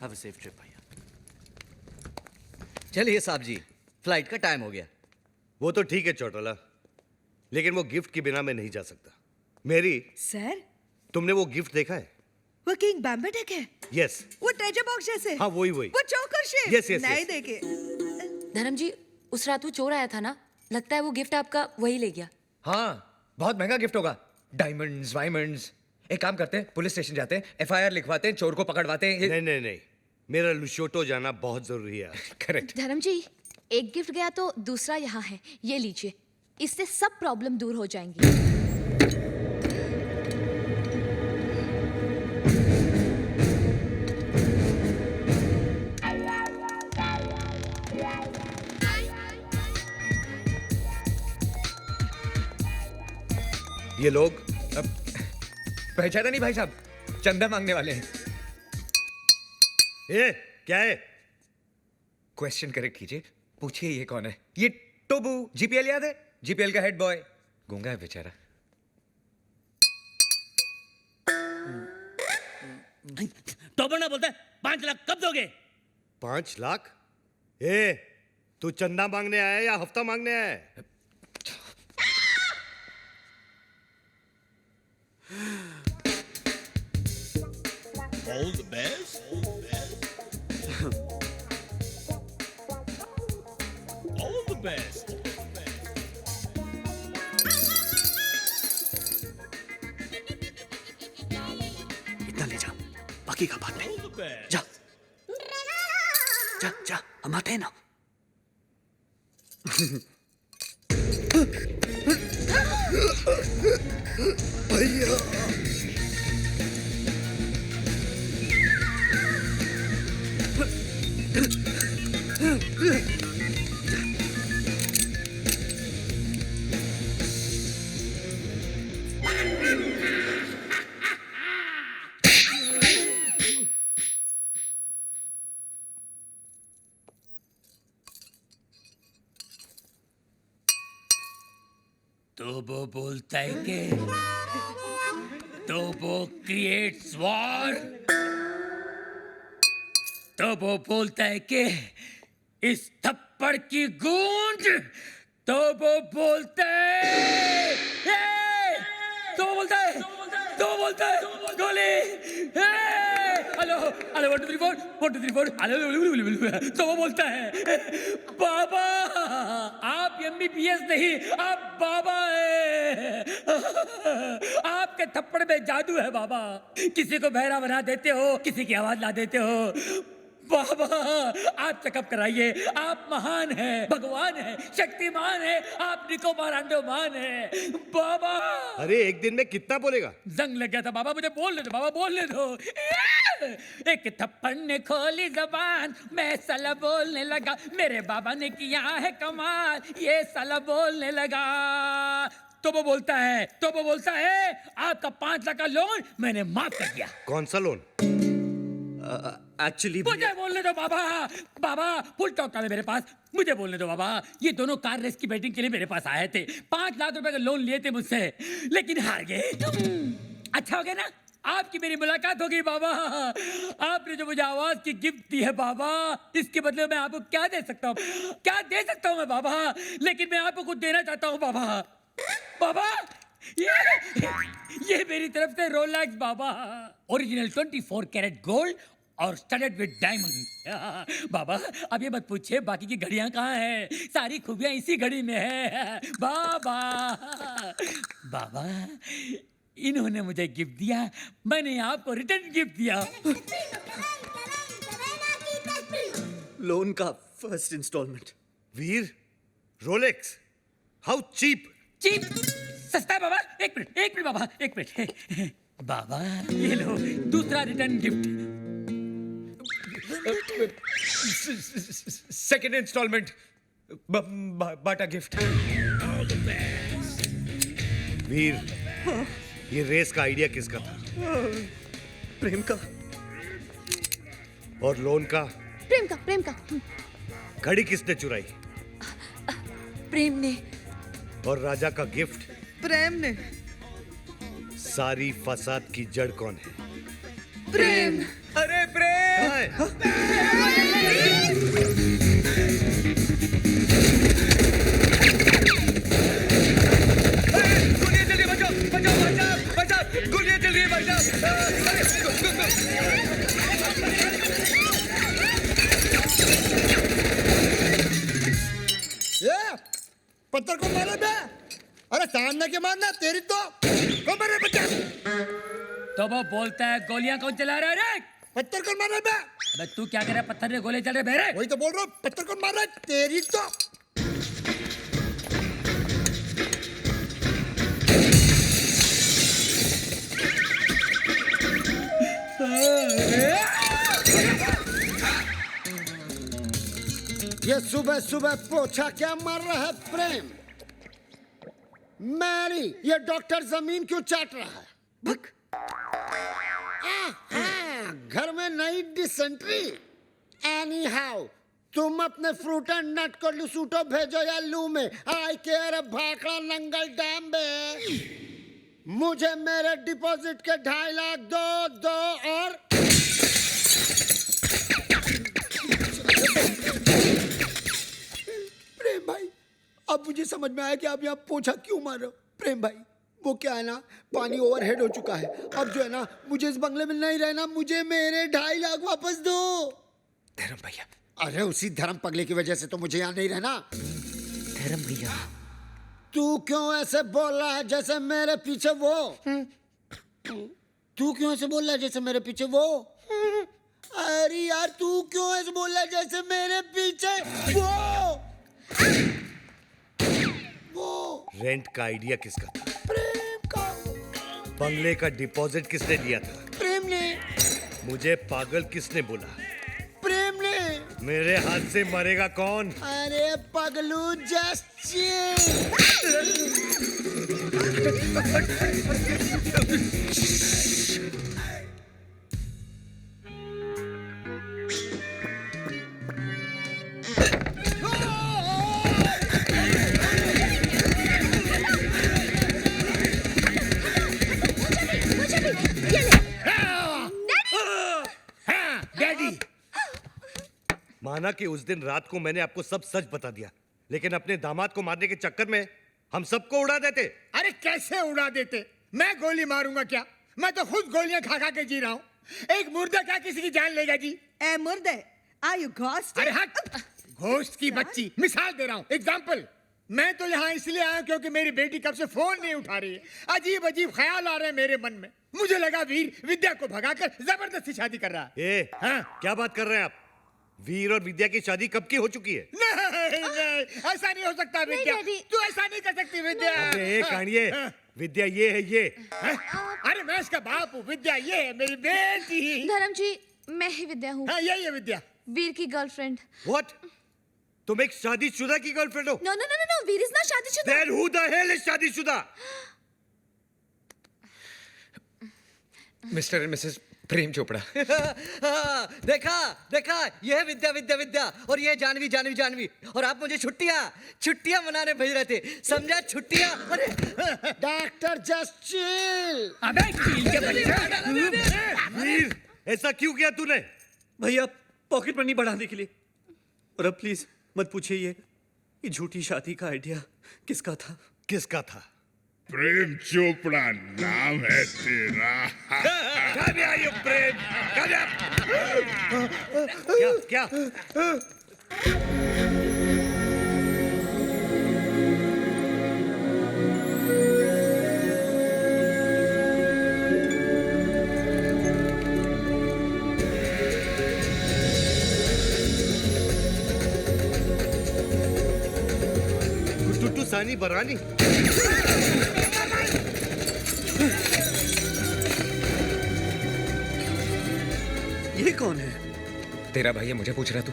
Have a safe trip भैया। चलिए साहब जी, फ्लाइट का टाइम हो गया। वो तो ठीक है चौटाला, लेकिन वो गिफ्ट के बिना मैं नहीं जा सकता। मेरी, सर, तुमने वो गिफ्ट देखा है? वो किंग बैम्बेटेक है? यस। वो ट्रेजर बॉक्स जैसे? हाँ वही। वो चोकर शेप? Yes, yes, नहीं yes. देखे। धर्म जी, उस रात वो चोर आया था ना, लगता है वो गिफ्ट आपका वही ले गया। हाँ, बहुत महंगा गिफ्ट होगा। डायमंड्स वायमंड्स। एक काम करते हैं, पुलिस स्टेशन जाते हैं, एफआईआर लिखवाते हैं, चोर को पकड़वाते हैं। नहीं नहीं नहीं, मेरा लुशोटो जाना बहुत जरूरी है। करेक्ट। धर्म जी, एक गिफ्ट गया तो दूसरा यहाँ है, ये लीजिए। इससे सब प्रॉब्लम दूर हो जाएंगी। ये लोग पहचाना नहीं भाई साहब, चंदा मांगने वाले हैं। ए, क्या है? क्वेश्चन करेक्ट कीजिए, पूछिए ये कौन है? ये टोबू, जीपीएल याद है? जीपीएल का हेड बॉय। गूंगा है बेचारा। टोबू ना बोलता है 5 लाख कब दोगे? 5 लाख? ए, तू चंदा मांगने आया या हफ्ता मांगने आया है? All the best. All the best. इतना ले जा, बाकी का बाद में। All the best. जा जा जा, हम आते हैं ना। तो वो बोलता है कि तो वो क्रिएट्स वॉर। तो वो बोलता है कि इस थप्पड़ की गूंज। तो वो बोलता है तो वो बोलता है गोली। Hello hello 1 2 3 4 1 2 3 4 hello. तो वो बोलता है बाबा, आप एमबीबीएस नहीं, आप बाबा है। आपके थप्पड़ में जादू है बाबा। किसी को बहरा बना देते हो, किसी की आवाज ला देते हो। बाबा, आप चेकअप कराइए। आप महान हैं, भगवान हैं, शक्तिमान हैं, आप निकोबार अंडोमान हैं बाबा। अरे एक दिन में कितना बोलेगा? जंग लग गया था बाबा, मुझे बोलने दो बाबा, बोलने दो। एक थप्पड़ ने खोली जबान, मैं साला बोलने लगा। मेरे बाबा ने किया है कमाल, ये साला बोलने लगा। तो वो बोलता है आपका 5 लाख का लोन मैंने माफ कर दिया। कौन सा लोन? एक्चुअली मुझे बोलने दो बाबा। बाबा, फुल टॉक है मेरे पास, मुझे बोलने दो बाबा। ये दोनों कार रेस की बैटिंग के लिए मेरे पास आए थे। 5 लाख रुपए का लोन लिए थे मुझसे, लेकिन हार गए। अच्छा हो गया ना, आपकी मेरी मुलाकात होगी बाबा। आपने जो मुझे आवाज की गिफ्ट दी है बाबा, इसके बदले में आपको क्या दे सकता हूँ? क्या दे सकता हूँ मैं बाबा? लेकिन मैं आपको कुछ देना चाहता हूँ बाबा। बाबा, ये मेरी तरफ से रोलेक्स बाबा, ओरिजिनल 24 कैरेट गोल्ड और स्टडेड विद डायमंड। बाबा, अब ये मत पूछिए बाकी की घड़ियां कहाँ हैं, सारी खूबियां इसी घड़ी में है बाबा। बाबा, इन्होंने मुझे गिफ्ट दिया, मैंने आपको रिटर्न गिफ्ट दिया। लोन का first installment. Veer, Rolex, how cheap. Cheap? सस्ता है बाबा। एक मिनट बाबा, 1 मिनट। बाबा, ये लो दूसरा रिटर्न गिफ्ट। सेकंड इंस्टॉलमेंट, बाटा गिफ्ट। वीर, ये रेस का आइडिया किसका था? प्रेम का। और लोन का? प्रेम का। घड़ी किसने चुराई? प्रेम ने। और राजा का गिफ्ट? प्रेम ने। सारी फसाद की जड़ कौन है? प्रेम। अरे प्रेम। है? गोलियां चल रही है, बचाओ बचाओ बचाओ बचाओ, गोलियां चल रही है, ये पत्थर को मारे बे। अरे सामने के मारना तेरी तो को मारे बच्चा। तो वो बोलता है गोलियां कौन चला रहा है रे? पत्थर को मारे बे। अबे तू क्या कह रहा है? पत्थर ने गोले चल रहे बेरे? वही तो बोल रहा हूँ, पत्थर को मार रहा है तेरी तो। ये सुबह सुबह पोछा क्या मार रहा है प्रेम? मैरी, ये डॉक्टर जमीन क्यों चाट रहा है? घर में नई डिसेंट्री। एनी हाउ, तुम अपने फ्रूट एंड नट को लुसूटो भेजो या लू में। आई केयर भाखड़ा नंगल डैम में। मुझे मेरे डिपॉजिट के 2.5 लाख दो और प्रेम भाई, अब मुझे समझ में आया कि आप यहाँ पोछा क्यों मार रहे हो। प्रेम भाई, वो क्या है ना, पानी ओवरहेड हो चुका है। अब जो है ना, मुझे इस बंगले में नहीं रहना। मुझे मेरे 2.5 लाख वापस दो। धर्म भैया, अरे उसी धर्म पगले की वजह से तो मुझे यहाँ नहीं रहना। धर्म भैया, तू क्यों ऐसे बोल रहा है जैसे मेरे पीछे वो? तू क्यों ऐसे बोल रहा है जैसे मेरे पीछे वो? अरे यार, तू क्यों ऐसे बोल रहा है जैसे मेरे पीछे वो? रेंट का आइडिया किसका था? प्रेम का। बंगले का डिपॉजिट किसने दिया था? प्रेम ने। मुझे पागल किसने बोला? प्रेम ने। मेरे हाथ से मरेगा कौन? अरे पगलू, जस्ट चिल। माना कि उस दिन रात को मैंने आपको सब सच बता दिया, लेकिन अपने दामाद को मारने के चक्कर में हम सबको उड़ा देते। अरे कैसे उड़ा देते? मैं गोली मारूंगा क्या? मैं तो खुद गोलियां खा खा के जी रहा हूँ। एक मुर्दा क्या किसी की जान लेगा जी? ए मुर्दे, आर यू घोस्ट? अरे हट, घोस्ट की बच्ची। मिसाल दे रहा हूँ, एग्जाम्पल। मैं तो यहाँ इसलिए आया क्योंकि मेरी बेटी कब से फोन नहीं उठा रही है। अजीब अजीब ख्याल आ रहे हैं मेरे मन में। मुझे लगा वीर विद्या को भगाकर जबरदस्ती शादी कर रहा है। हाँ? क्या बात कर रहे हैं आप? वीर और विद्या की शादी कब की हो चुकी है? नहीं, ऐसा नहीं हो सकता विद्या। तू ऐसा नहीं कर सकती विद्या। अरे कानिए, विद्या ये है ये। अरे मैं इसका बाप हूँ, विद्या ये है मेरी बेटी। धर्म जी, मैं ही विद्या हूँ, हाँ यही है विद्या। वीर की गर्लफ्रेंड। What? तुम एक शादीशुदा की गर्लफ्रेंड हो? No no no no, Veer is not शादीशुदा। Then who the hell is शादीशुदा? Mr and Mrs Prem Chopra. देखा देखा, ये है विद्या विद्या विद्या, और ये जानवी जानवी जानवी, और आप मुझे छुट्टियां मनाने भेज रहे थे, समझा? छुट्टियां। अरे डॉक्टर, जस्ट चिल। अबे चील के बच्चे। वीर, ऐसा क्यों किया तूने? भैया, पॉकेट मनी बढ़ाने के लिए। और अब प्लीज मत पूछिए ये झूठी शादी का आइडिया किसका था? किसका था? प्रेम चोपड़ा नाम है तेरा। Come here, you Prem. Come here। क्या? टुट्टू सानी बरानी। ये कौन है? तेरा भाई है, मुझे पूछ रहा तू?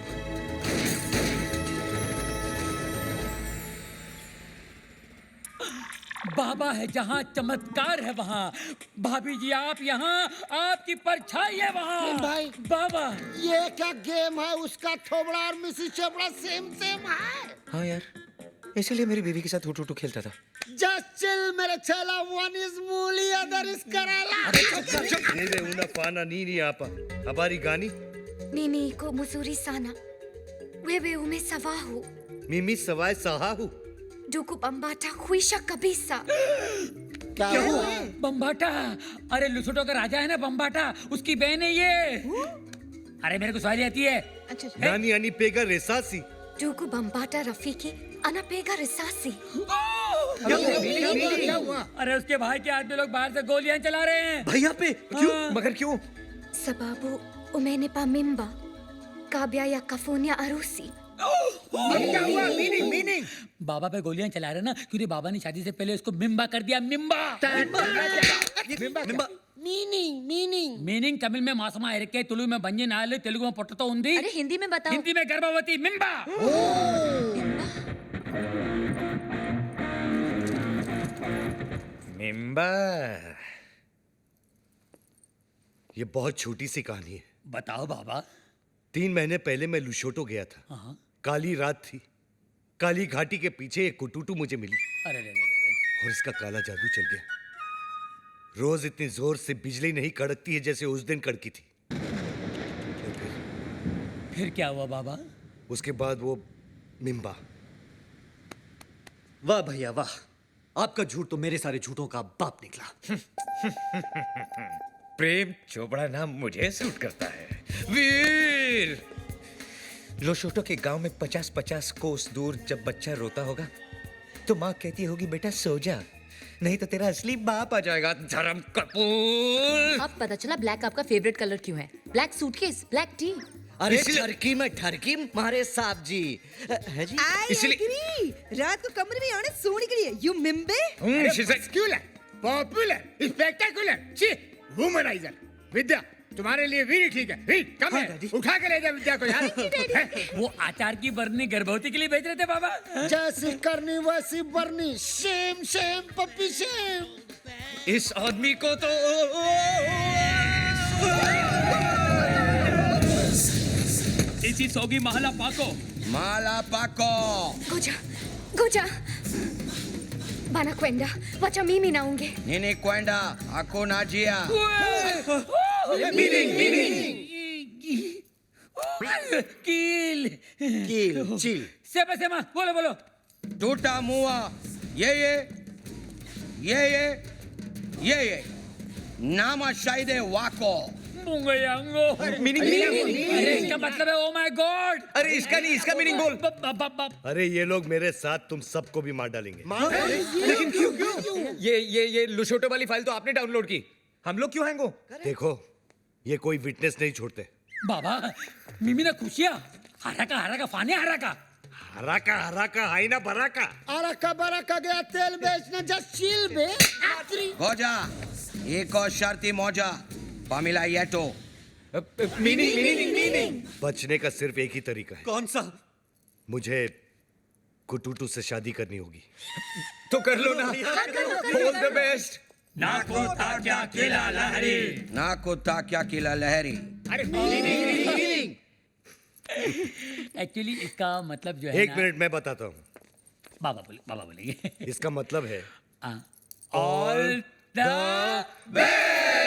बाबा है जहाँ चमत्कार है वहाँ। भाभी जी आप यहाँ, आपकी परछाई है वहाँ। भाई, बाबा, ये क्या गेम है? उसका थोबड़ा और मिसिस चोपड़ा सेम सेम है। हाँ यार, इसीलिए मेरी बीवी के साथ हुटू खेलता था। Just chill, मेरे चेला। One is मूली, other is कराला। Nene una pana nini apa. Habari gani? Mimi ko musuri sana. Wewe umesahau. मिमी सवाय सहा हूँ Duku bambata huisha kabisa. क्या हुआ? बम्बाटा, अरे लुसोटो का राजा है ना बम्बाटा, उसकी बहन है ये। अरे मेरे को सवारी आती है। अच्छा अच्छा। नानी यानी पेगा रेसासी Duku bambata Rafiki anapega risasi. क्या हुआ? अरे उसके भाई के आदमी लोग बाहर से गोलियां चला रहे हैं। भैया पे क्यों? हाँ। मगर क्यों? Sababu umenipa mimba. Kabla ya kufanya harusi. क्या हुआ? मीनिंग बाबा पे गोलियां चला रहे हैं ना, क्योंकि बाबा ने शादी से पहले उसको मिम्बा कर दिया, मिम्बा। मीनिंग तमिल में मासमा इरके, तुलु में बंजे नाले, तेलुगु में पोटतो उंदी, अरे हिंदी में बताओ। हिंदी में गर्भवती मिम्बा। मिम्बा। ये बहुत छोटी सी कहानी है। बताओ बाबा। 3 महीने पहले मैं लुशोटो गया था। हाँ। काली रात थी। काली घाटी के पीछे एक कुटुटू मुझे मिली अरे रे। और इसका काला जादू चल गया। रोज इतनी जोर से बिजली नहीं कड़कती है जैसे उस दिन कड़की थी। फिर क्या हुआ बाबा? उसके बाद वो मिम्बा। वाह भैया वाह, आपका झूठ तो मेरे सारे झूठों का बाप निकला। प्रेम चोपड़ा नाम मुझे सूट करता है। वीर! लोशोटो के गांव में 50-50 कोस दूर जब बच्चा रोता होगा तो माँ कहती होगी बेटा सो जा, नहीं तो तेरा असली बाप आ जाएगा। धर्म कपूर। अब पता चला ब्लैक आपका फेवरेट कलर क्यों है। Black suitcase, black T. अरे इसलिए- ठरकी में ठरकी मारे साहब जी। है जी? I इसलिए- agree. रात को कमरे में आने सोने के लिए you मिम्बे? मस्क्यूलर, पॉपुलर, स्पेक्टेकुलर, ची, वुमनाइजर। विद्या, तुम्हारे लिए वीर ठीक है। वीर, कम है। उठा के ले जा विद्या को यार। वो आचार की बरनी गर्भवती के लिए भेज रहे थे बाबा। जैसी करनी वैसी बरनी। Shame shame puppy shame. इस आदमी को तो इसी सोगी महला पाको। माला पाको। Goja. Bana kwenda. Wacha mimi naonge. Nini kwenda? Hakuna njia. कील। Kill, chill. सेमा सेमा, बोलो बोलो। टूटा मुआ। ये। नामा शायदे वाको। मुंगयांगो। मीनिंग अरे इसका मतलब है ओ माय गॉड। अरे इसका नहीं, इसका मीनिंग बोल। अरे ये लोग मेरे साथ तुम सबको भी मार डालेंगे। लेकिन क्यों? ये लुशोटो वाली फाइल तो आपने डाउनलोड की, हम लोग क्यों हैंग हो? देखो, ये कोई विटनेस नहीं छोड़ते। बाबा मिमी ना खुशिया हरा का फाने हरा का हरा का हाई ना भरा का। अरका बरका गया तेल बेचने जस्ट चिल बे। गोजा। एक और शर्ती मौजा। पामिला येटो। मीनिंग बचने का सिर्फ एक ही तरीका है। कौन सा? मुझे कुटुटू से शादी करनी होगी। तो कर लो ना। All the best. नाको ताक्या किला लहरी। ना कुत्ता क्या किला लहरी। एक्चुअली इसका मतलब जो है एक मिनट मैं बताता हूँ। बाबा बोलेंगे। इसका मतलब है ऑल द बेस्ट।